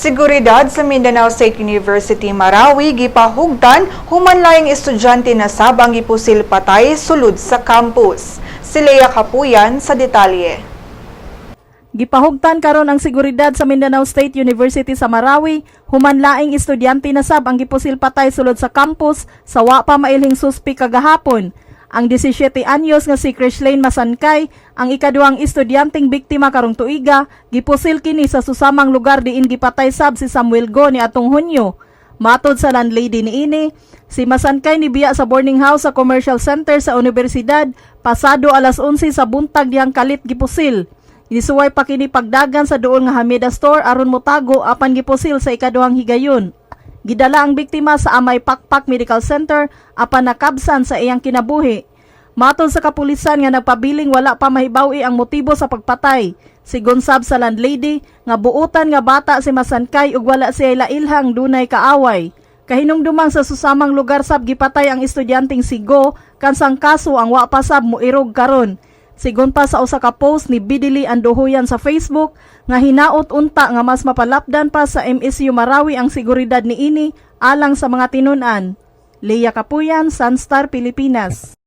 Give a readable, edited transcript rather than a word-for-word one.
Seguridad sa Mindanao State University Marawi gipahugtan human laing estudyante na sabang gipusil patay sulod sa campus. Si Lea Kapuyan sa detalye. Gipahugtan karon ang seguridad sa Mindanao State University sa Marawi human laing estudyante na sab ang gipusil patay sulod sa campus sa wa pa mailhing suspek kagahapon. Ang 17 anyos nga si Krishlane Masankay, ang ikaduhang estudyanteng biktima karong tuiga, gipusil kini sa susamang lugar diin gipatay sab si Samuel Go ni atong Hunyo. Matod sa landlady niini, si Masankay nibiya sa boarding house sa commercial center sa universidad pasado alas 11 sa buntag diyang kalit gipusil. Isuway pa kini pagdagan sa duol nga Hamida Store aron motago apan gipusil sa ikaduhang higayon. Gidala ang biktima sa Amay Pakpak Medical Center apan nakabsan sa iyang kinabuhi. Matod sa kapulisan nga nagpabiling wala pa mahibawi ang motibo sa pagpatay. Sigon sab sa landlady nga buutan nga bata si Masankay ug wala siya lailhang dunay kaaway. Kahinumdumang sa susamang lugar sab gipatay ang estudyanteng si Go kansang kaso ang wa pa sab moirog karon. Sigon pa sa usa ka post ni Bidili Anduhuyan sa Facebook nga hinaot unta nga mas mapalapdan pa sa MSU Marawi ang seguridad niini alang sa mga tinun-an. Lea Kapuyan, Sunstar, Pilipinas.